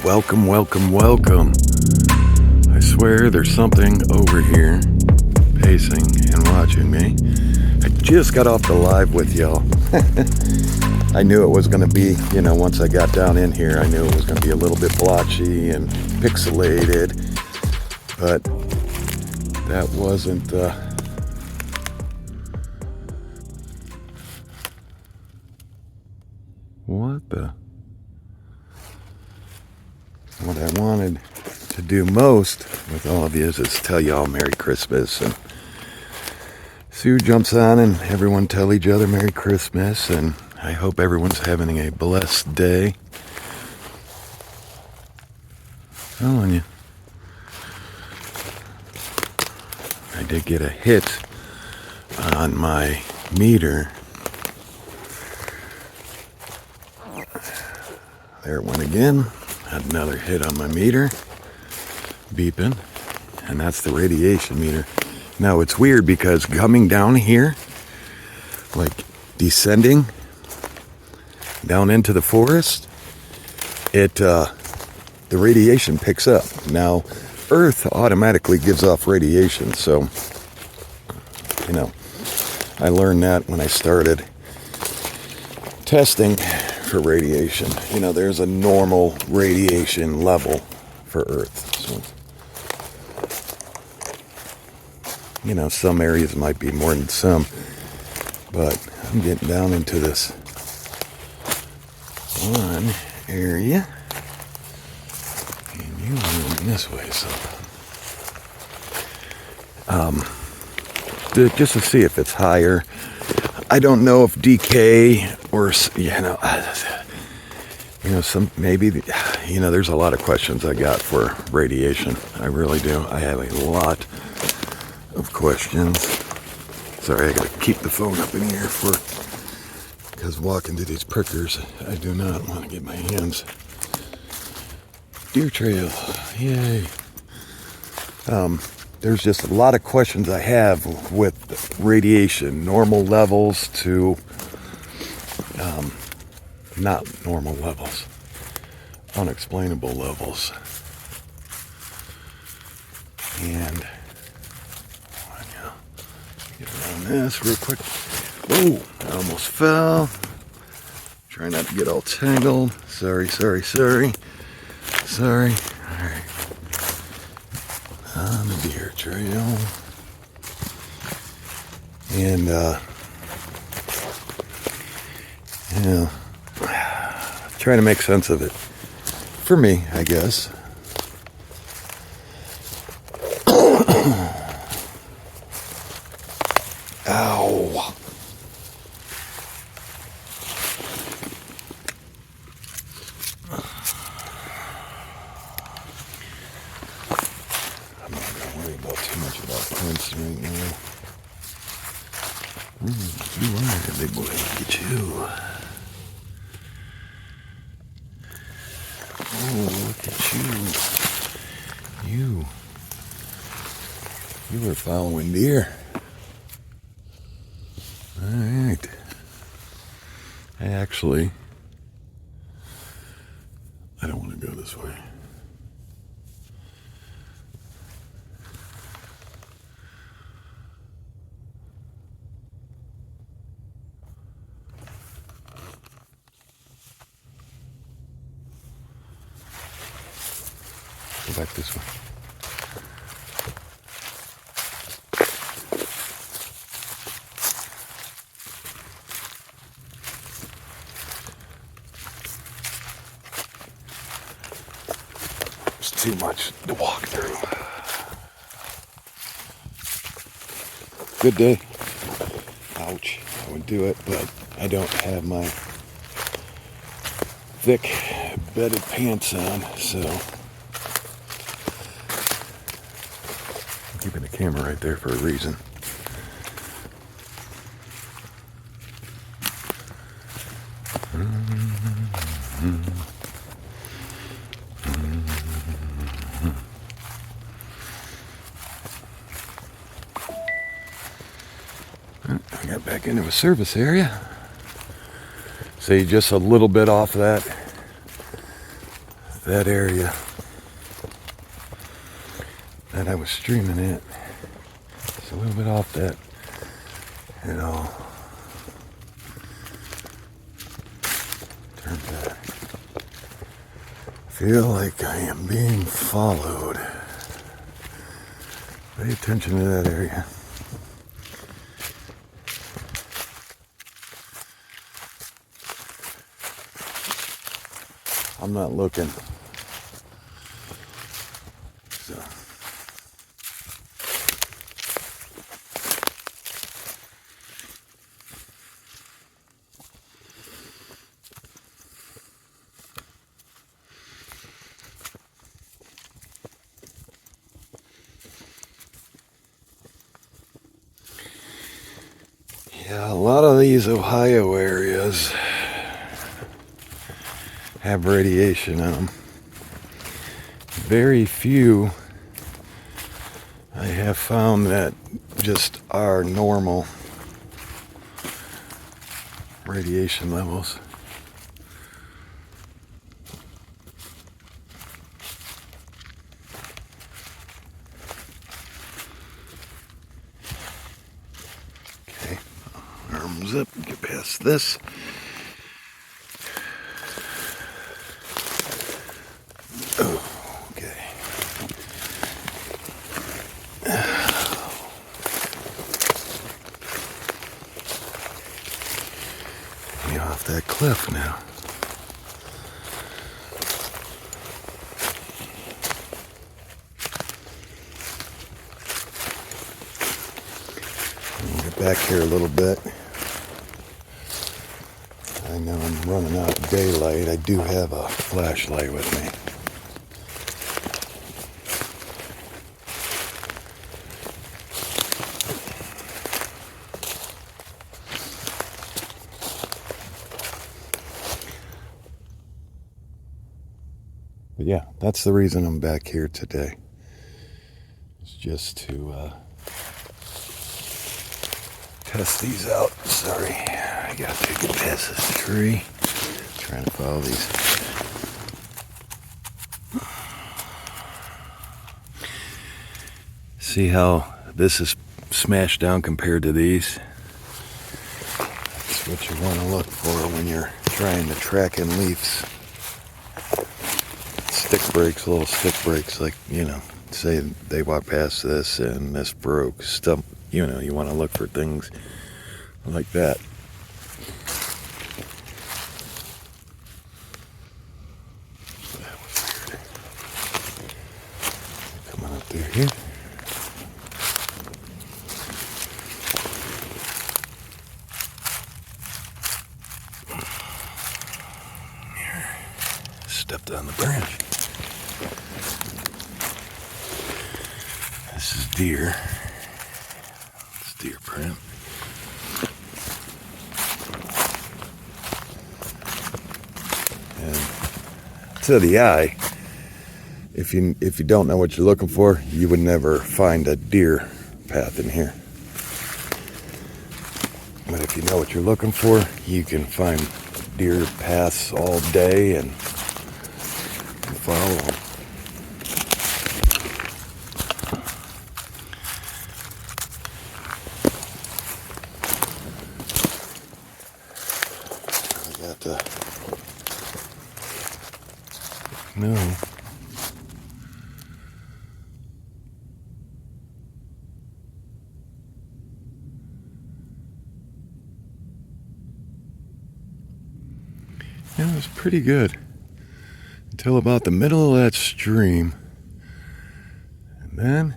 Welcome, welcome, welcome. I swear there's something over here pacing and watching me. I just got off the live with y'all. I knew it was going to be, once I got down in here, I knew it was going to be a little bit blotchy and pixelated. But that wasn't... What I wanted to do most with all of you is tell y'all Merry Christmas. And Sue jumps on and everyone tell each other Merry Christmas. And I hope everyone's having a blessed day. Telling you. I did get a hit on my meter. There it went again. Had another hit on my meter. Beeping. And that's the radiation meter. Now it's weird because coming down here, like descending down into the forest, the radiation picks up. Now Earth automatically gives off radiation, so I learned that when I started testing for radiation. There's a normal radiation level for Earth. So, some areas might be more than some, but I'm getting down into this one area, and you're moving this way, so just to see if it's higher. I don't know if decay or, some maybe, there's a lot of questions I got for radiation. I really do. I have a lot of questions. Sorry, I gotta keep the phone up in the air because walking to these prickers, I do not want to get my hands. Deer trail, yay. There's just a lot of questions I have with radiation, normal levels to not normal levels, unexplainable levels. And get around this real quick. Whoa, I almost fell. Try not to get all tangled. Sorry. All right. On the deer trail. And, trying to make sense of it. For me, I guess. Ow. I'm not going to worry about too much about prints right now. You are a big boy. Look at you. Oh, look at you. You were following deer. Alright. I don't want to go this way. Go back this way. There's too much to walk through. Good day. Ouch. I would do it, but I don't have my thick bedded pants on, so I'm keeping the camera right there for a reason. I got back into a service area. See, just a little bit off that that area that I was streaming at. It's a little bit off that, you know, turn back. Feel like I am being followed. Pay attention to that area. I'm not looking. So. Yeah, a lot of these Ohio areas have radiation in them. Very few I have found that just are normal radiation levels. Okay, arms up, get past this. Off that cliff now. I'll get back here a little bit. I know I'm running out of daylight. I do have a flashlight with me. But yeah, that's the reason I'm back here today. It's just to test these out. Sorry, I gotta take it past this tree. Trying to follow these. See how this is smashed down compared to these? That's what you want to look for when you're trying to track in leaves. Stick breaks, little stick breaks, like, you know, say they walk past this and this broke, stump, you know, you want to look for things like that. That was weird. Coming up through here. Stepped on the branch. This is deer. It's deer print. And to the eye, if you don't know what you're looking for, you would never find a deer path in here. But if you know what you're looking for, you can find deer paths all day and follow them. I got to no. Yeah, it was pretty good until about the middle of that stream, and then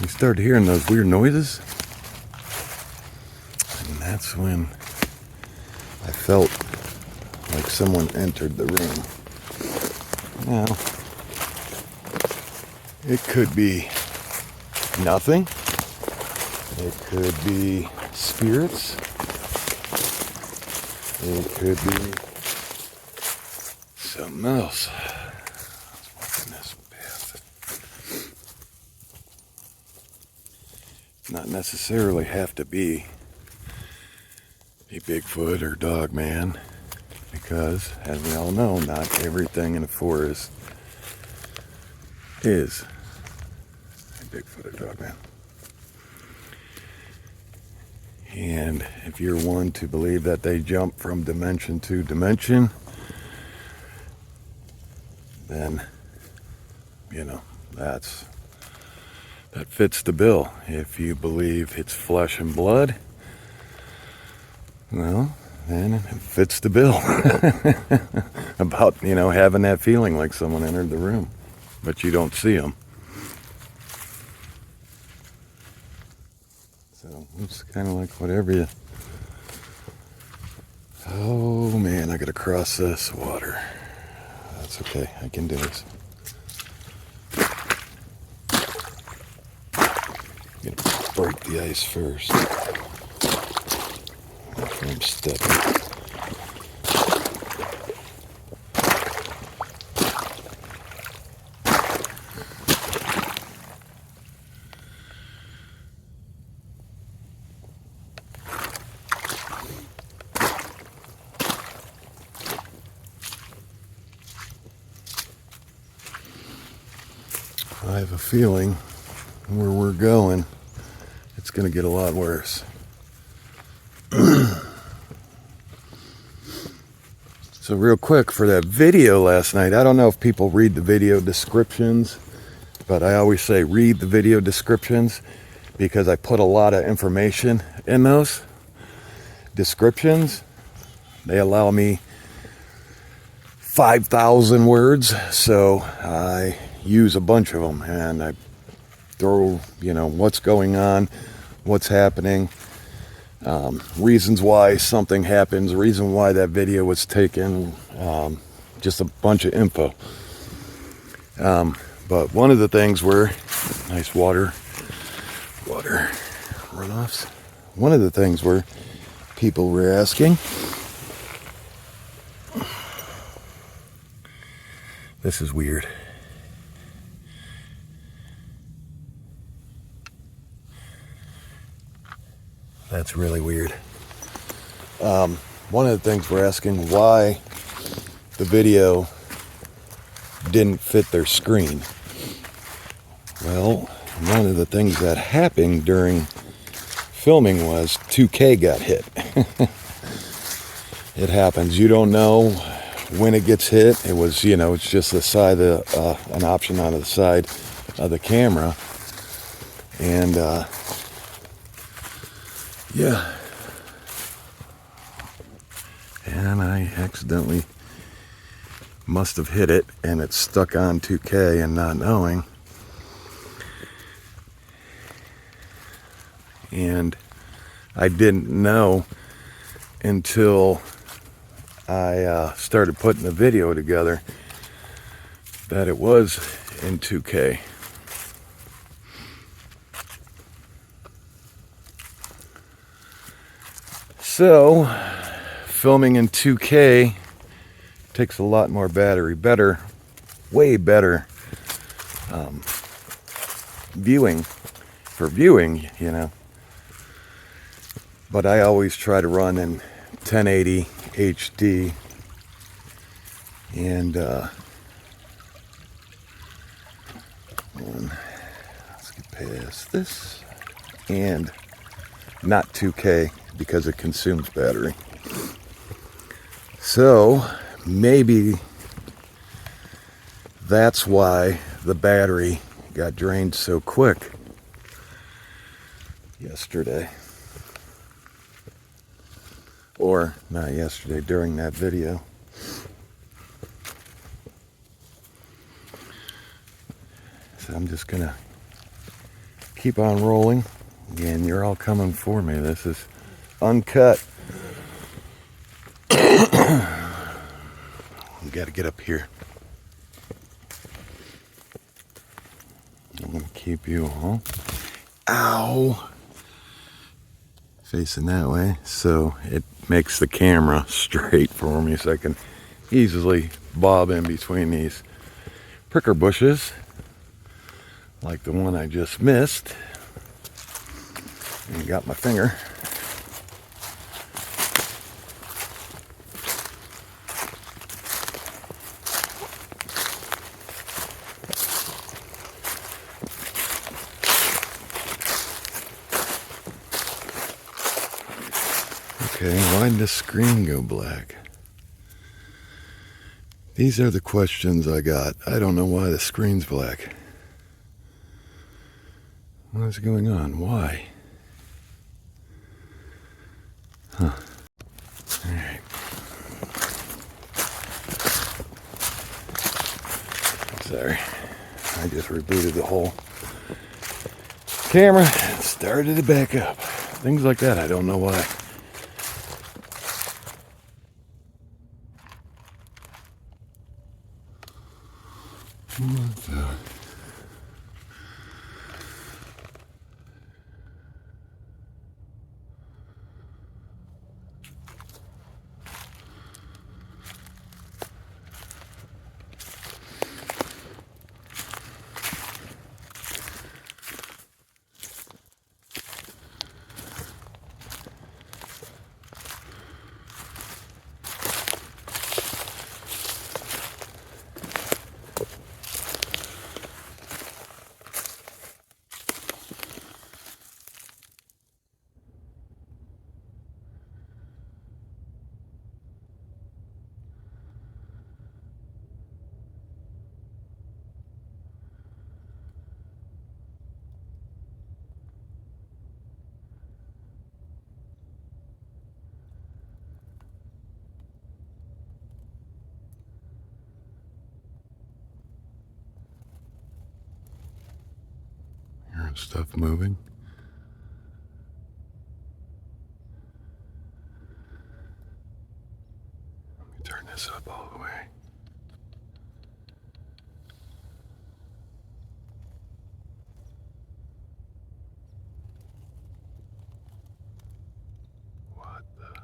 we started hearing those weird noises, and that's when I felt like someone entered the room. Now, it could be nothing. It could be spirits. It could be something else. Let's walk in this path. Not necessarily have to be a Bigfoot or dog man. It because, as we all know, not everything in a forest is a Bigfoot or dog man. And if you're one to believe that they jump from dimension to dimension, then, you know, that fits the bill. If you believe it's flesh and blood, well, then it fits the bill. About, you know, having that feeling like someone entered the room, but you don't see them. So it's kind of like whatever you... Oh man, I gotta cross this water. That's okay, I can do this. I'm gonna break the ice first. I'm stepping. I have a feeling where we're going, it's going to get a lot worse. So real quick, for that video last night, I don't know if people read the video descriptions, but I always say read the video descriptions because I put a lot of information in those descriptions. They allow me 5,000 words, so I use a bunch of them, and I throw, you know, what's going on, what's happening, reasons why something happens, reason why that video was taken, just a bunch of info. But one of the things were nice water runoffs. One of the things were people were asking, this is weird. That's really weird. One of the things we're asking why the video didn't fit their screen. Well, one of the things that happened during filming was 2K got hit. It happens. You don't know when it gets hit. It was, you know, it's just the side of an option on the side of the camera. And yeah, and I accidentally must have hit it, and it stuck on 2K and not knowing. And I didn't know until I started putting the video together that it was in 2K. So, filming in 2K takes a lot more battery, way better viewing, you know. But I always try to run in 1080 HD, and let's get past this, and not 2K because it consumes battery. So maybe that's why the battery got drained so quick yesterday. Or not yesterday, during that video. So I'm just gonna keep on rolling, and you're all coming for me. This is uncut. We gotta get up here. I'm gonna keep you all, ow, facing that way, so it makes the camera straight for me, so I can easily bob in between these pricker bushes, like the one I just missed, and got my finger. Okay, why did the screen go black? These are the questions I got. I don't know why the screen's black. What is going on? Why? Huh. Alright. Sorry. I just rebooted the whole camera and started it back up. Things like that, I don't know why. What the? Hearing stuff moving. Let me turn this up all the way. What the?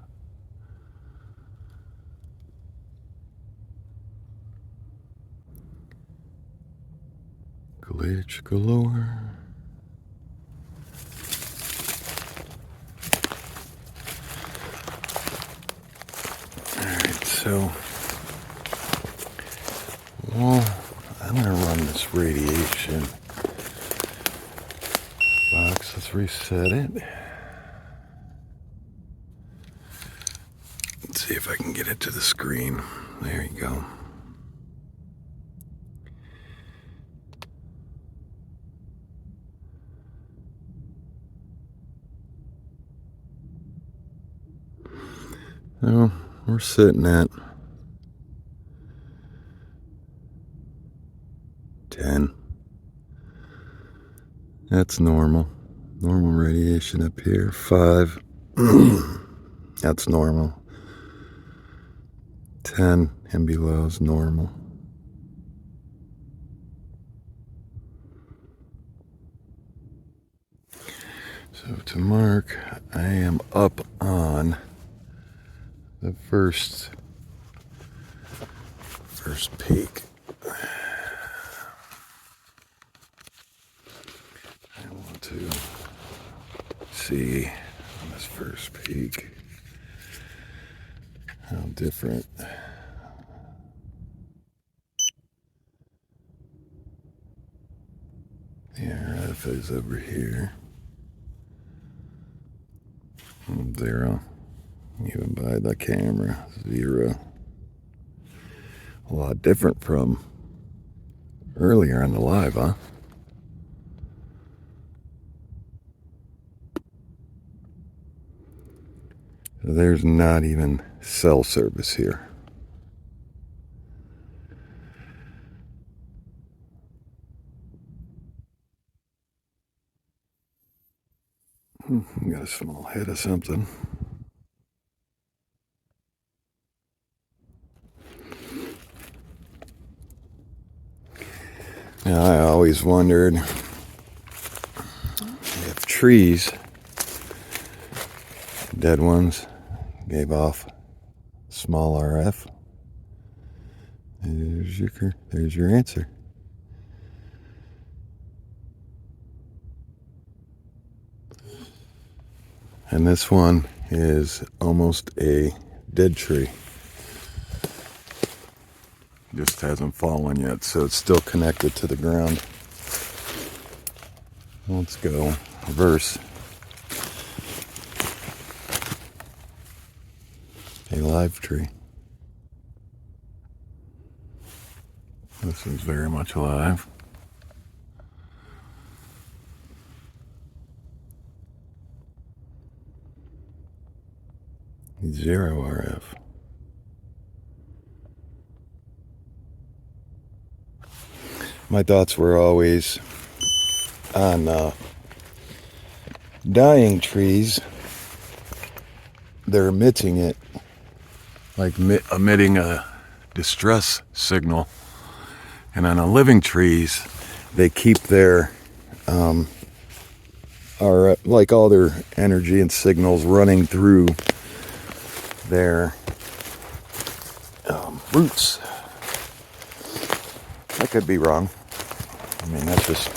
Glitch galore. Alright, so I'm gonna run this radiation box. Let's reset it. Let's see if I can get it to the screen. There you go. So we're sitting at 10. That's normal. Normal radiation up here. 5. That's normal. 10 and below is normal. So to mark, I am up on the first peak. I want to see on this first peak how different the RF is over here. 0. Even by the camera, 0. A lot different from earlier on the live, huh? So there's not even cell service here. Got a small hit of something. Now, I always wondered if trees, dead ones, gave off small RF. There's your answer. And this one is almost a dead tree. Just hasn't fallen yet, so it's still connected to the ground. Let's go reverse. a live tree. This is very much alive. Zero RF. My thoughts were always on dying trees. They're emitting it, like emitting a distress signal. And on the living trees, they keep their, like all their energy and signals running through their roots. I could be wrong. I mean, that's just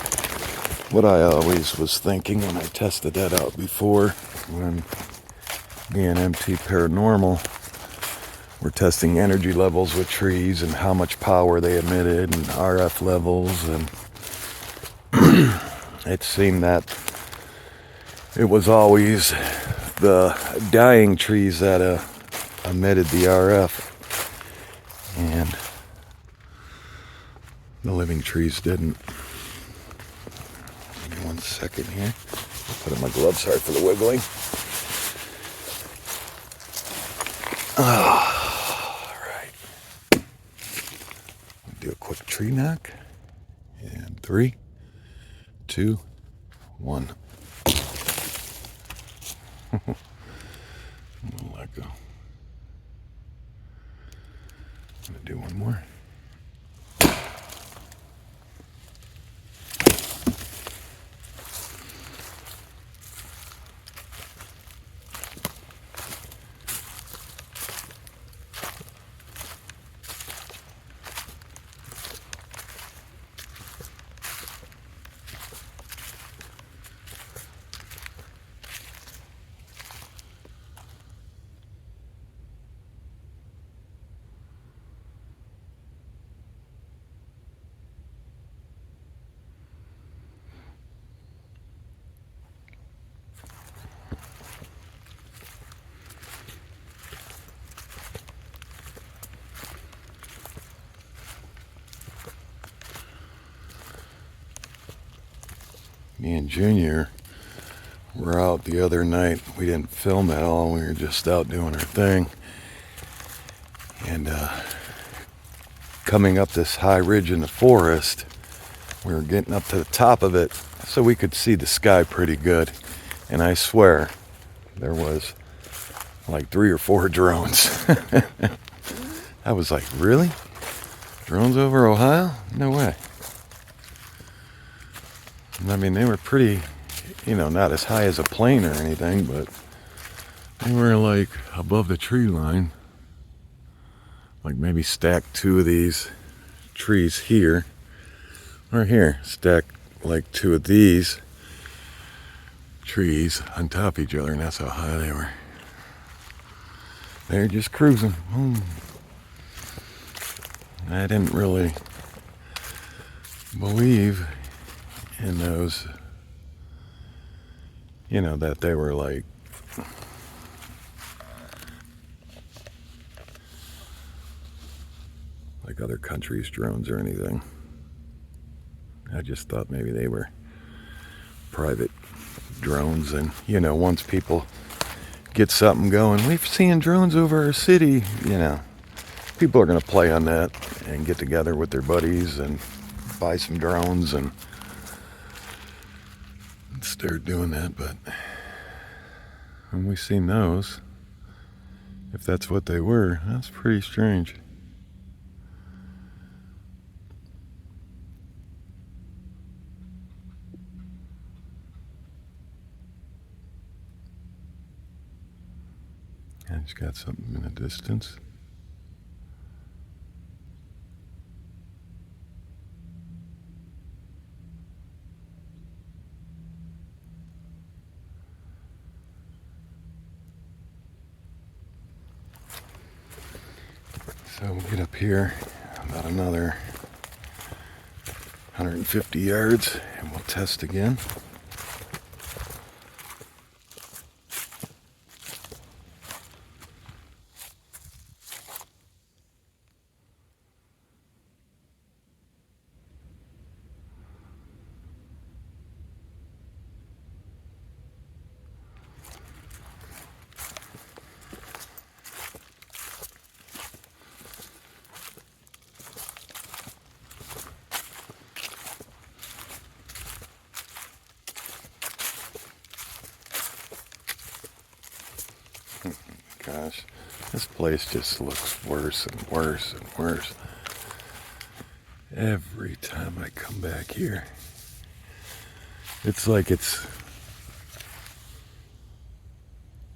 what I always was thinking when I tested that out before. When me and MT Paranormal were testing energy levels with trees and how much power they emitted and RF levels, and it seemed that it was always the dying trees that emitted the RF, and the living trees didn't. Give me 1 second here. Put on my gloves, sorry for the wiggling. Alright. Do a quick tree knock. And 3, 2, 1. Let go. I'm going to do one more. Me and Junior were out the other night. We didn't film at all. We were just out doing our thing. And coming up this high ridge in the forest, we were getting up to the top of it so we could see the sky pretty good. And I swear, there was like 3 or 4 drones. I was like, really? Drones over Ohio? No way. I mean, they were pretty, not as high as a plane or anything, but they were like above the tree line. Like maybe stack 2 of these trees here, or here, stack like 2 of these trees on top of each other, and that's how high they were. They're just cruising. I didn't really believe in those, that they were like other countries' drones or anything. I just thought maybe they were private drones, and once people get something going, we've seen drones over our city, people are going to play on that and get together with their buddies and buy some drones and start doing that. But when we seen those, if that's what they were, that's pretty strange. I just got something in the distance. So we'll get up here about another 150 yards and we'll test again. gosh. This place just looks worse and worse and worse. Every time I come back here, it's like it's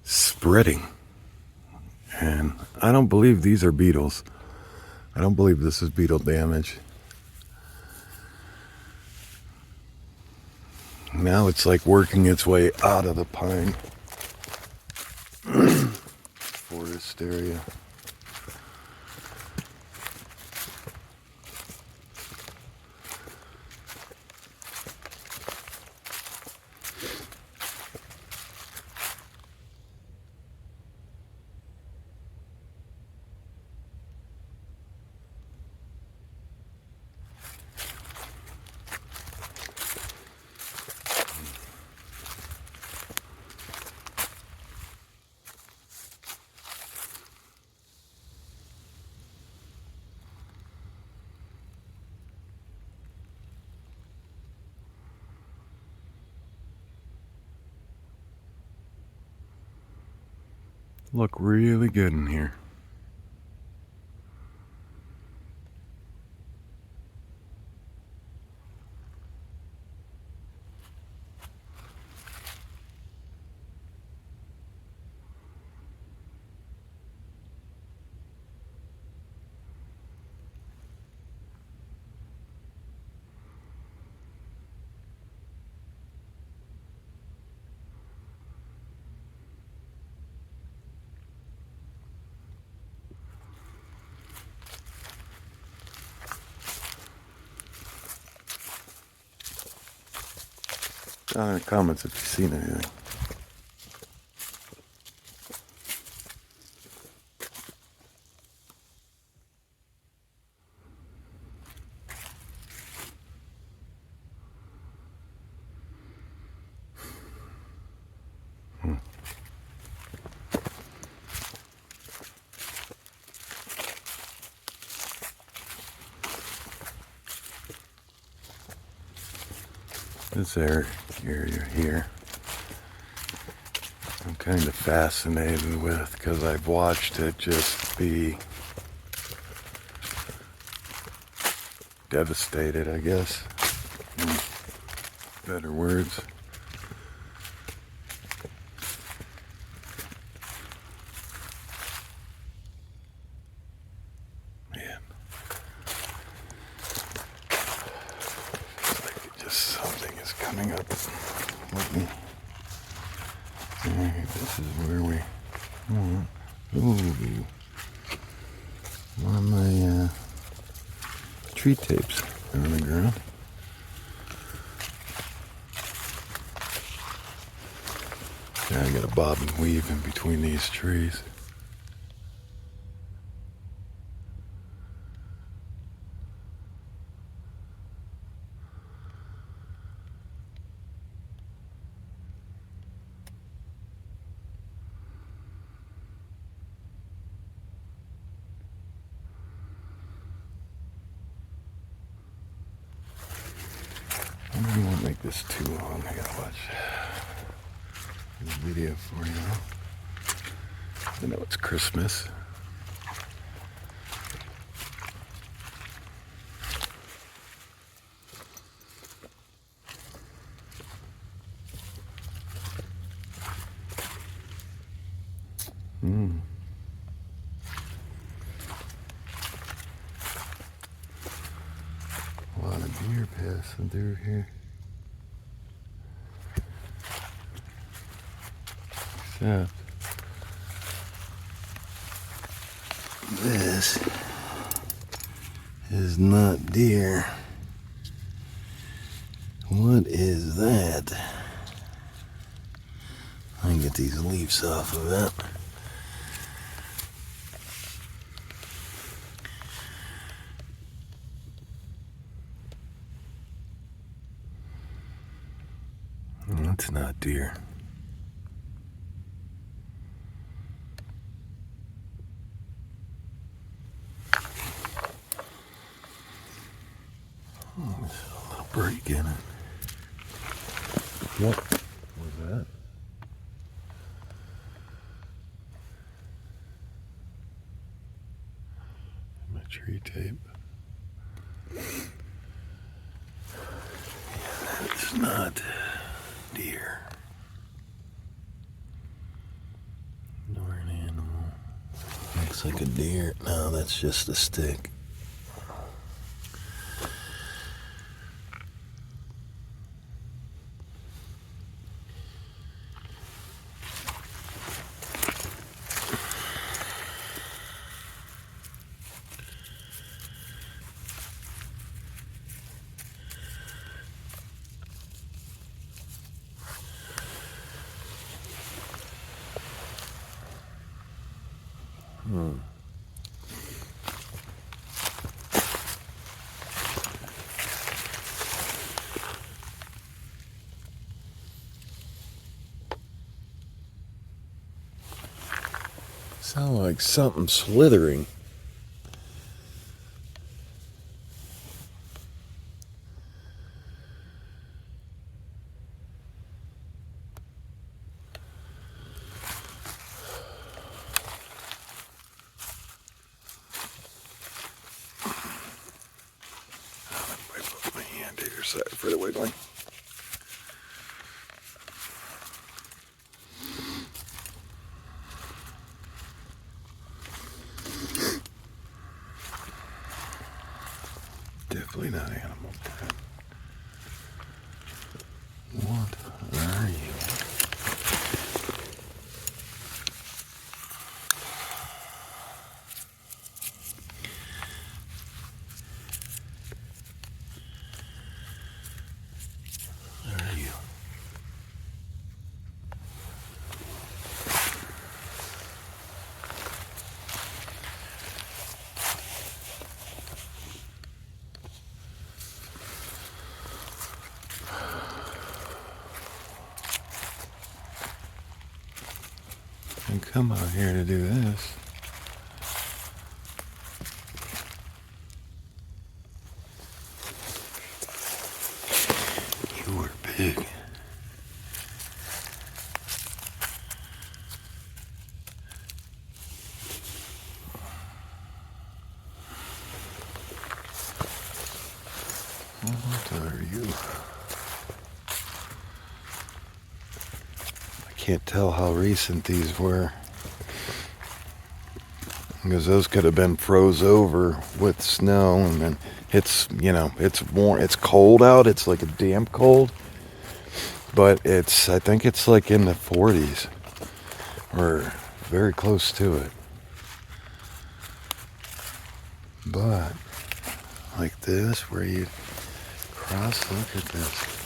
spreading. And I don't believe these are beetles. I don't believe this is beetle damage. Now it's like working its way out of the pine forest area. Look really good in here. Down in the comments if you've seen anything. This area here, I'm kind of fascinated with because I've watched it just be devastated, I guess, in better words. Man. Something is coming up with me. This is where we. Ooh, one of my tree tapes are on the ground. Yeah, I got to bob and weave in between these trees. I won't make this too long. I gotta watch this video for you. I know it's Christmas. A lot of deer passing through here. Except this is not deer. What is that? I can get these leaves off of it. That's not deer. Oh, there's a little break in it. What was that? not deer. Nor an animal. Looks like a deer. No, that's just a stick. Sound like something slithering. I put my hand to your side for the wiggling. Definitely not animal print. What are you? What are you? And come out here to do this. You were big. What are you? I can't tell how recent these were, because those could have been froze over with snow, and then it's, you know, it's warm, it's cold out, it's like a damp cold, but I think it's like in the 40s or very close to it. But like this, where you cross, look at this.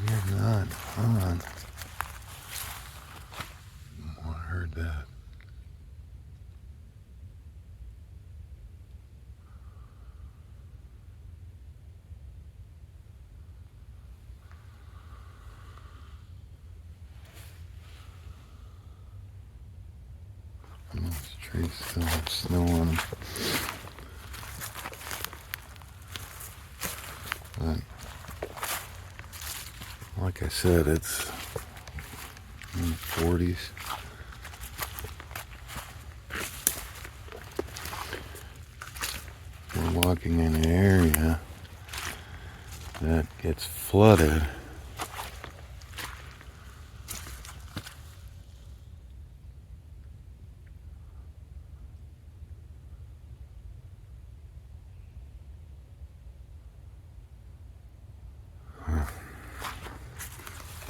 You're not on. Oh, I heard that. These trees still have snow on them. But like I said, it's in the 40s. We're walking in an area that gets flooded.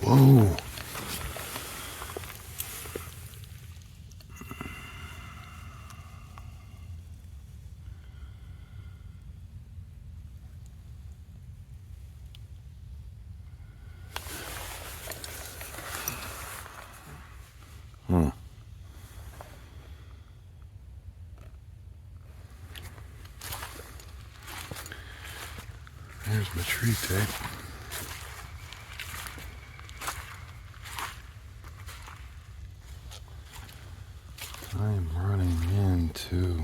Whoa. There's my tree tape. I'm running into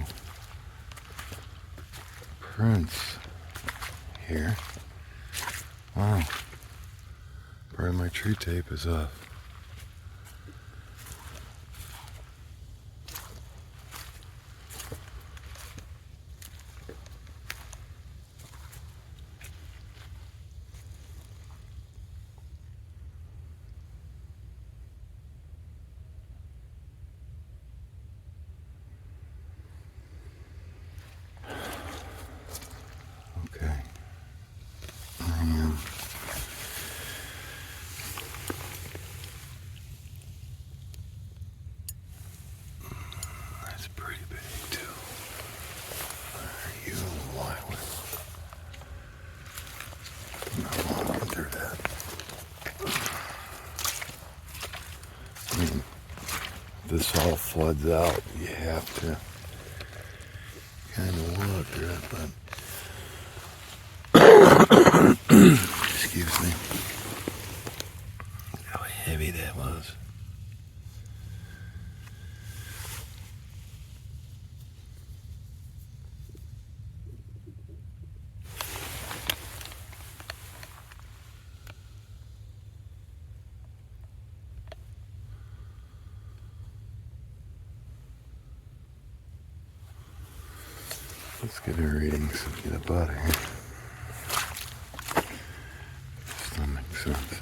prints here. Wow. Probably my tree tape is off. Okay. That's pretty big too. Are you wild? I'm walking through that. I mean, this all floods out. You have to kind of walk through it, but excuse me. How heavy that was. Let's get a reading so we get up out of here. Still makes sense.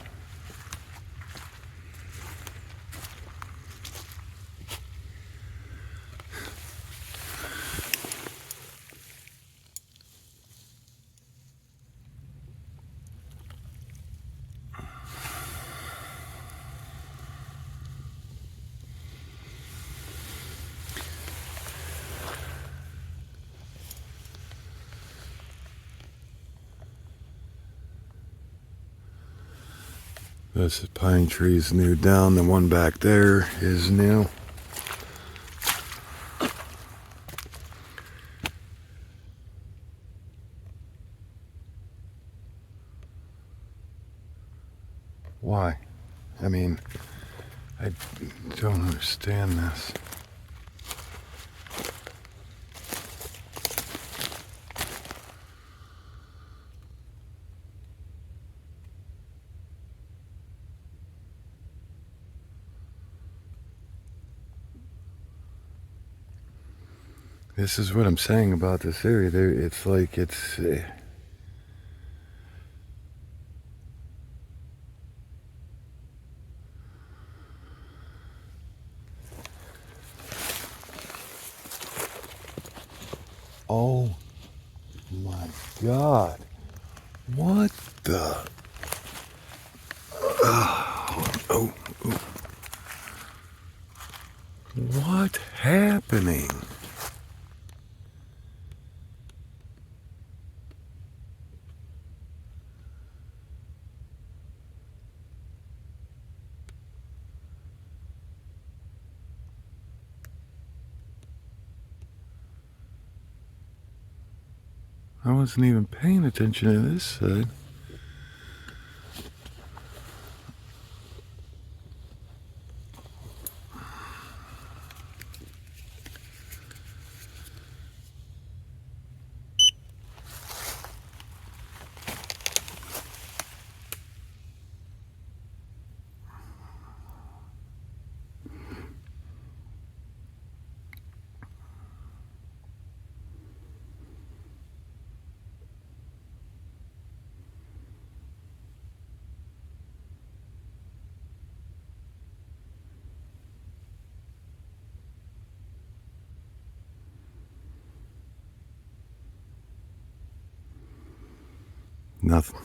This pine tree is new down. The one back there is new. Why? I mean, I don't understand this. This is what I'm saying about this area. It's like it's... Oh my God. What the... Oh. What happening? I wasn't even paying attention to this side. Nothing.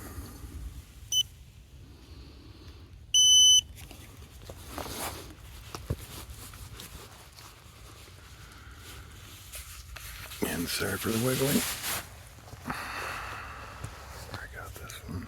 And sorry for the wiggling. I got this one.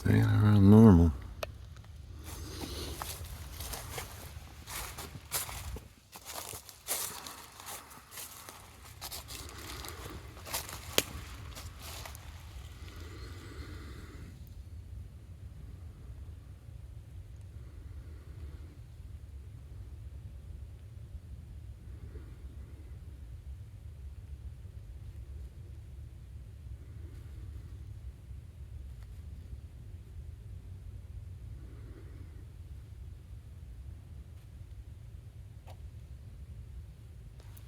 Staying around normal.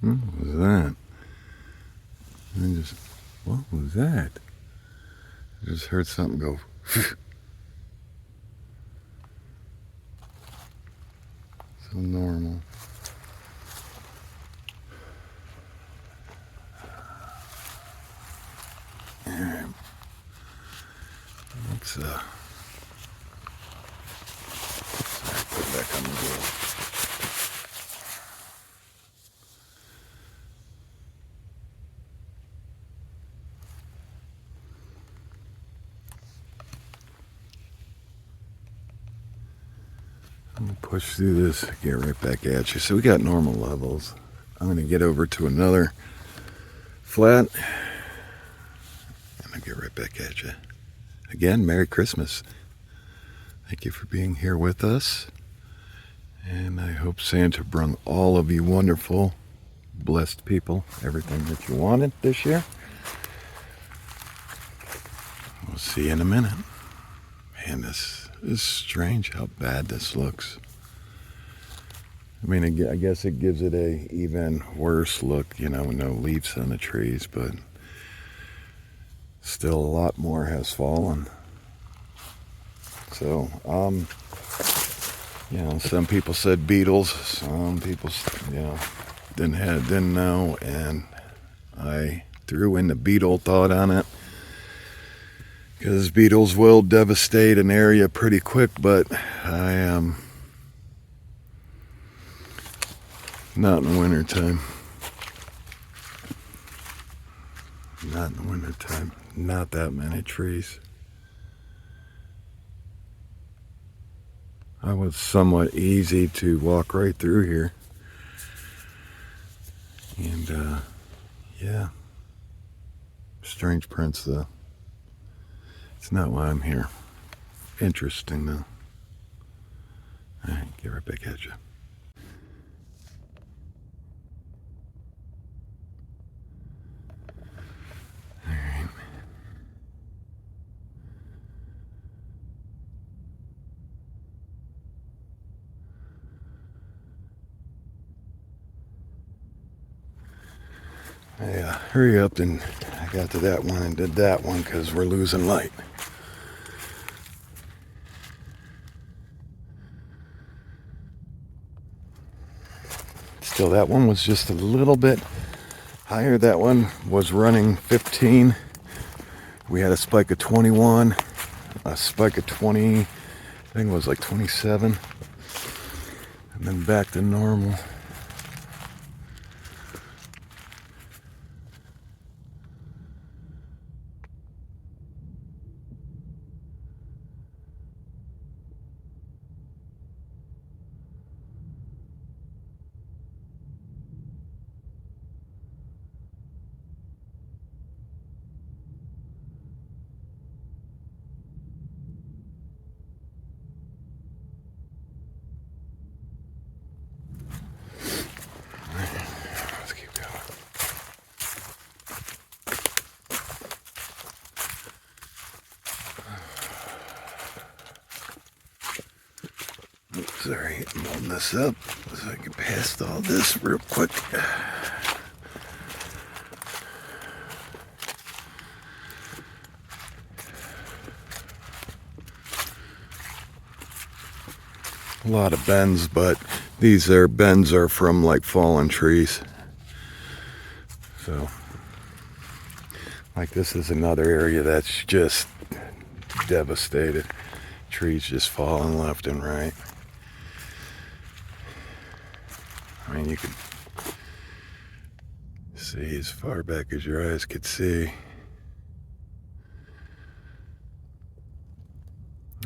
What was that? What was that? I just heard something go. So normal. Alright. Let's put it back on the wheel. I'm going to push through this, get right back at you. So we got normal levels. I'm going to get over to another flat, and I'll get right back at you. Again, Merry Christmas. Thank you for being here with us. And I hope Santa brought all of you wonderful, blessed people everything that you wanted this year. We'll see you in a minute. Man, this is strange how bad this looks. I mean, I guess it gives it a even worse look, you know, no leaves on the trees, but still a lot more has fallen. So, you know, some people said beetles, some people, you know, didn't know, and I threw in the beetle thought on it. Because beetles will devastate an area pretty quick, but I am not in the winter time. Not in the winter time. Not that many trees. I was somewhat easy to walk right through here. And yeah. Strange prints though. It's not why I'm here. Interesting though. Alright, get right back at you. Alright. Hurry up, and I got to that one and did that one because we're losing light. Still, that one was just a little bit higher. That one was running 15. We had a spike of 21, a spike of 20, I think it was like 27, and then back to normal. Let's keep going. Oops, sorry, I'm holding this up so I can pass all this real quick. A lot of bends, but these bends are from like fallen trees. So, like this is another area that's just devastated. Trees just falling left and right. I mean, you can see as far back as your eyes could see.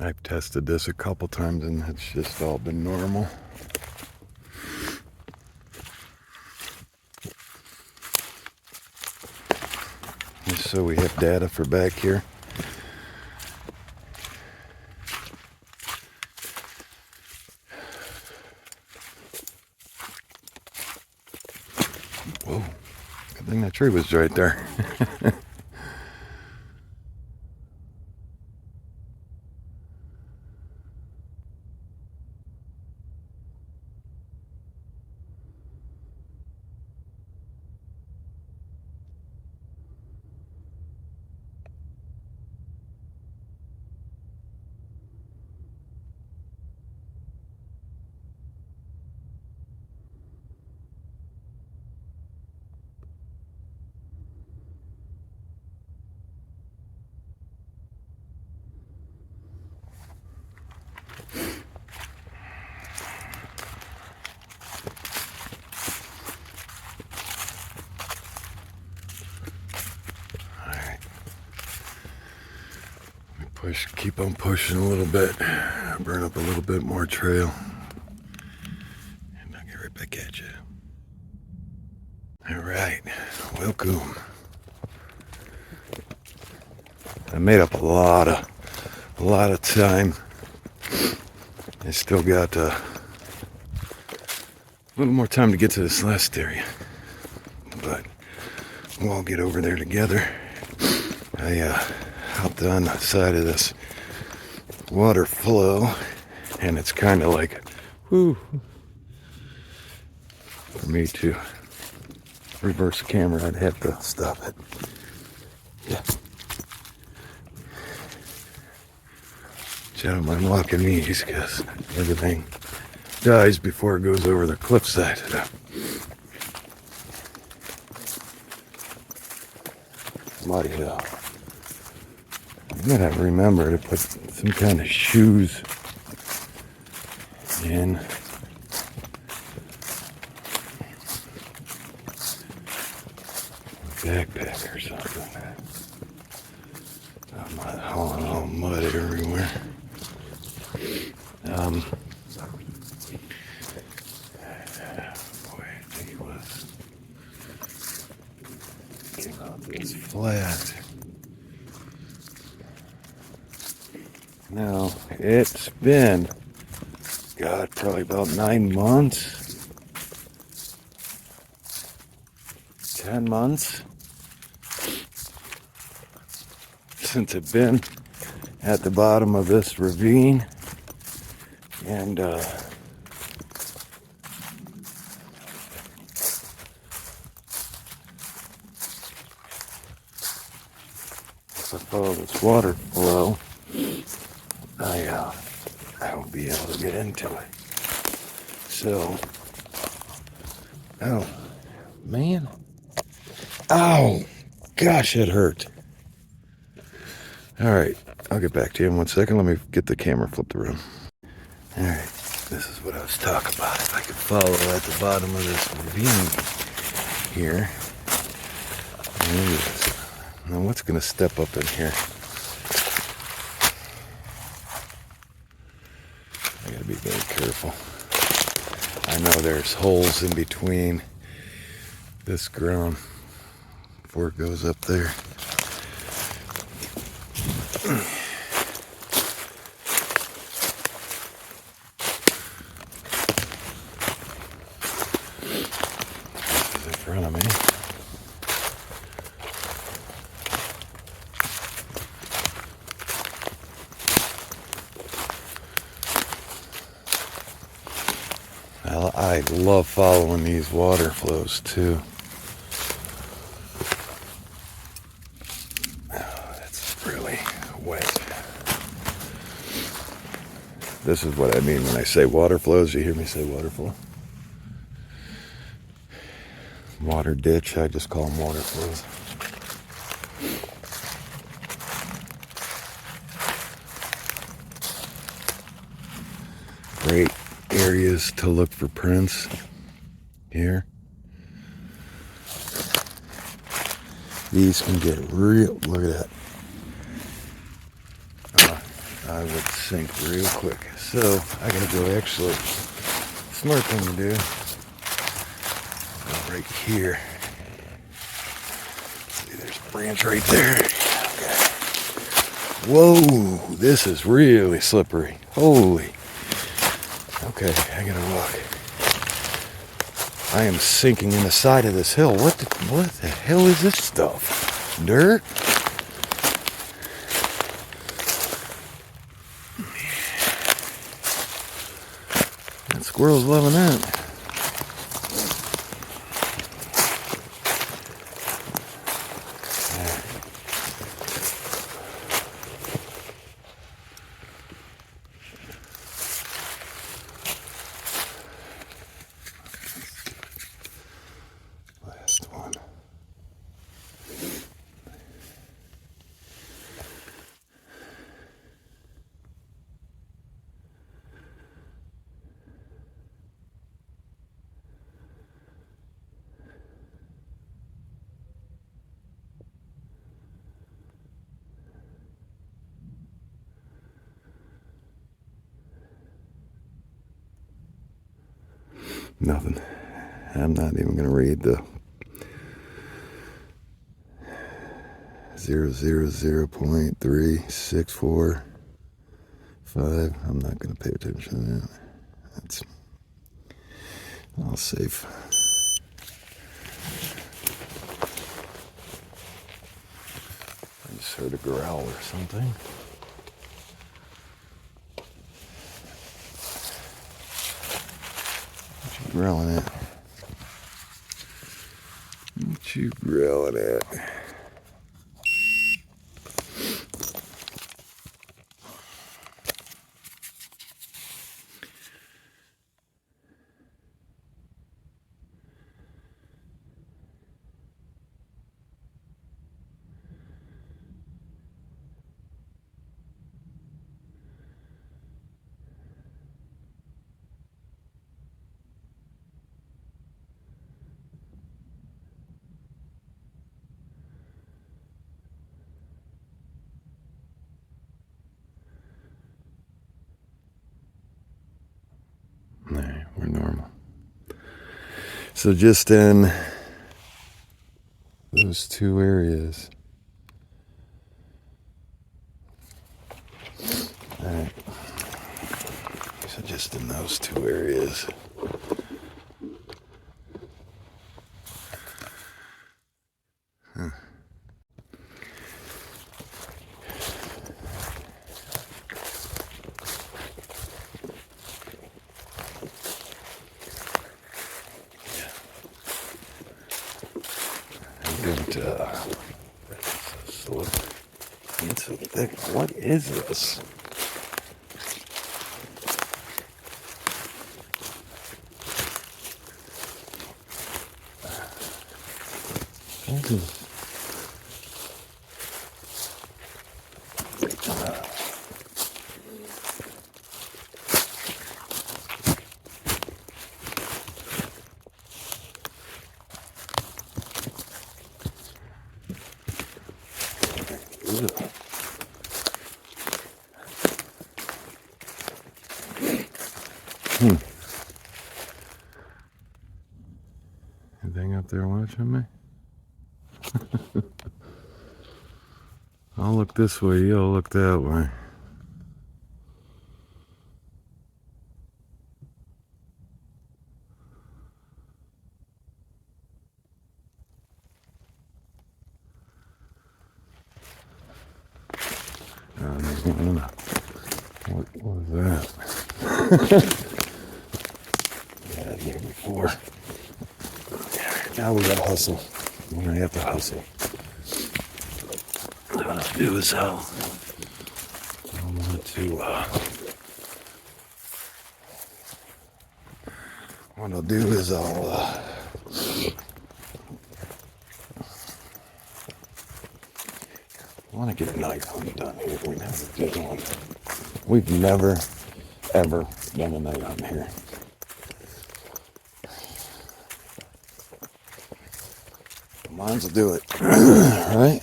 I've tested this a couple times and it's just all been normal. Just so we have data for back here. Whoa, good thing that tree was right there. Keep on pushing a little bit, burn up a little bit more trail, and I'll get right back at you. All right, welcome. I made up a lot of time. I still got a little more time to get to this last area, but we'll all get over there together. I hopped on the side of this water flow, and it's kind of like, whoo, for me to reverse the camera, I'd have to stop it. Yeah. I don't mind walking these because everything dies before it goes over the cliffside. Bloody hell. I'm gonna remember to put some kind of shoes in. Backpack or something. I'm not hauling all mud everywhere. Boy, he was came out this flat. Now, it's been, God, probably about 9 months, 10 months since I've been at the bottom of this ravine, and if I follow this water flow, I won't be able to get into it. So, oh, man. Ow! Gosh, it hurt. Alright, I'll get back to you in 1 second. Let me get the camera flipped around. Alright, this is what I was talking about. If I could follow at the bottom of this ravine here. There it is. Now, what's going to step up in here? I gotta be very careful. I know there's holes in between this ground before it goes up there. It's in front of me. I love following these water flows too. Oh, that's really wet. This is what I mean when I say water flows. You hear me say water flow? Water ditch, I just call them water flows. Great areas to look for prints here. These can get real, look at that. I would sink real quick. So I gotta go actually. Smart thing to do. Go right here. See, there's a branch right there. Okay. Whoa, this is really slippery. Holy. Okay, I gotta walk. I am sinking in the side of this hill. What the hell is this stuff? Dirt? That squirrel's loving that. Nothing. I'm not even going to read the 0.3645. I'm not going to pay attention to that. That's all safe. I just heard a growl or something. What you growling at? What you growling at? Alright, we're normal. So just in those two areas. Alright. So just in those two areas. Huh. It's so thick. What is this? Anything up there watching me? I'll look this way, you'll look that way. What was that? Yeah, here before. Now we gotta hustle. We're gonna have to hustle. What I'm gonna do is I want to get a night hunt done here. We never did one. We've never, ever done a night hunt here. Might as well do it, right?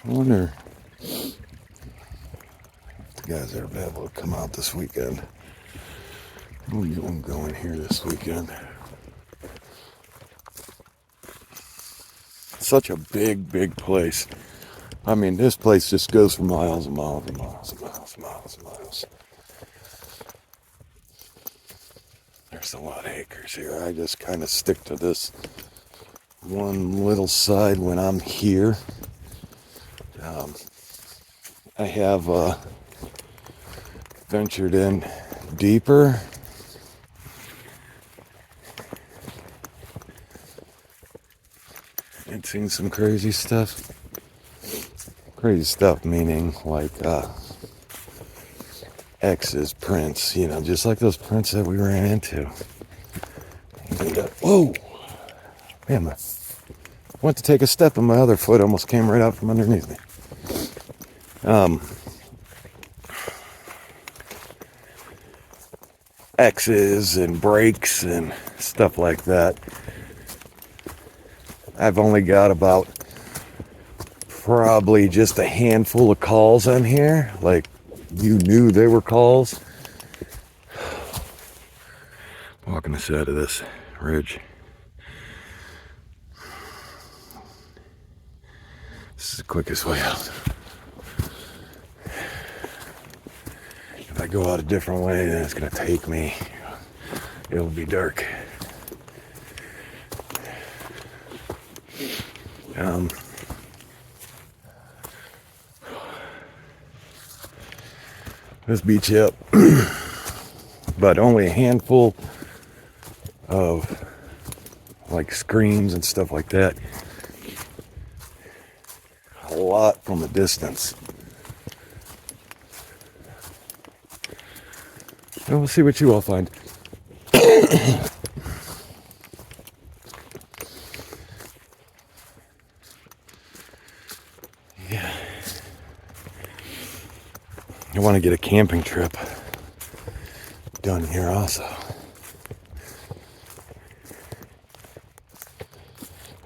I wonder if the guys are able to come out this weekend. We'll get one going here this weekend. Such a big place. I mean, this place just goes for miles and miles and miles and miles and miles and miles. There's a lot of acres here. I just kind of stick to this one little side when I'm here. I have ventured in deeper. And seen some crazy stuff. Crazy stuff meaning like X's, prints, you know, just like those prints that we ran into. And, whoa! Man, I went to take a step and my other foot almost came right out from underneath me. X's and brakes and stuff like that. I've only got about probably just a handful of calls on here. Like, you knew they were calls. Walking the side of this ridge. This is the quickest way out. If I go out a different way, then it's gonna take me. It'll be dark. This beach up, but only a handful of like screams and stuff like that. A lot from a distance. And we'll see what you all find. Yeah. I want to get a camping trip done here also.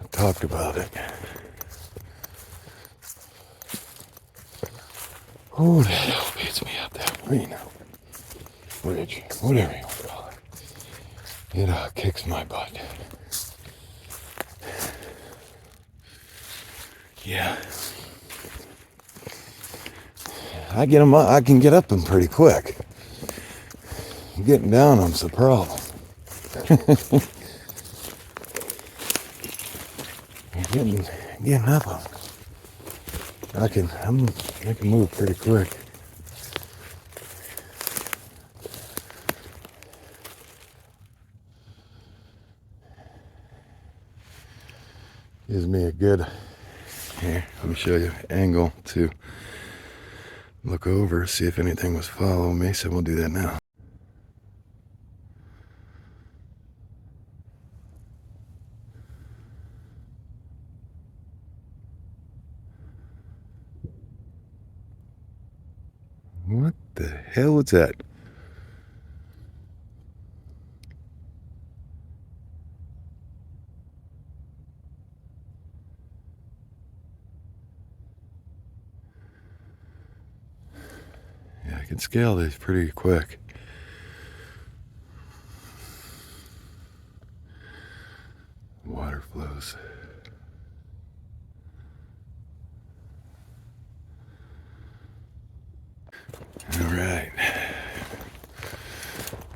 I talked about it. Oh, that hell beats me up that Reno Ridge, whatever you want to call it. It kicks my butt. Yeah. I get them. I can get up them pretty quick. Getting down them's the problem. Getting up them. I can move pretty quick. Gives me a good. Here, let me show you angle to look over, see if anything was following me, so we'll do that now. What the hell was that? Yeah, I can scale these pretty quick. Water flows. All right.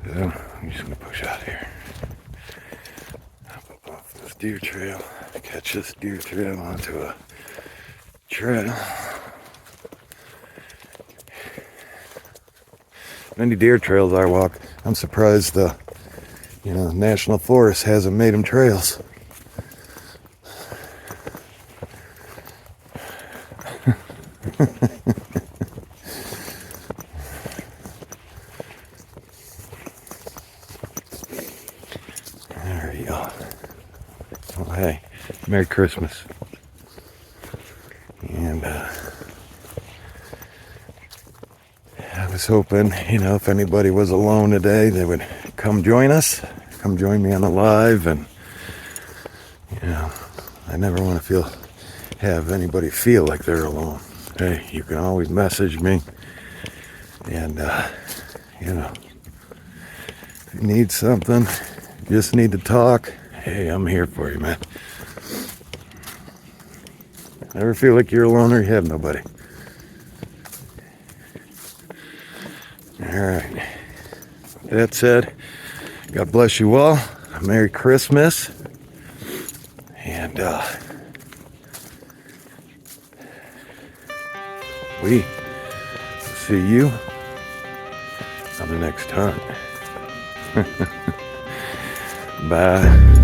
So I'm just gonna push out here. Up off this deer trail. Catch this deer trail onto a trail. Many deer trails I walk, I'm surprised the National Forest hasn't made them trails. There you go. Well, hey, Merry Christmas. And I was hoping, if anybody was alone today, they would come join us, come join me on the live, and I never want to feel have anybody feel like they're alone. Hey, you can always message me. And, you know, if you need something, just need to talk, hey, I'm here for you, man. Never feel like you're alone or you have nobody. All right. That said, God bless you all. Merry Christmas. And we will see you on the next hunt. Bye.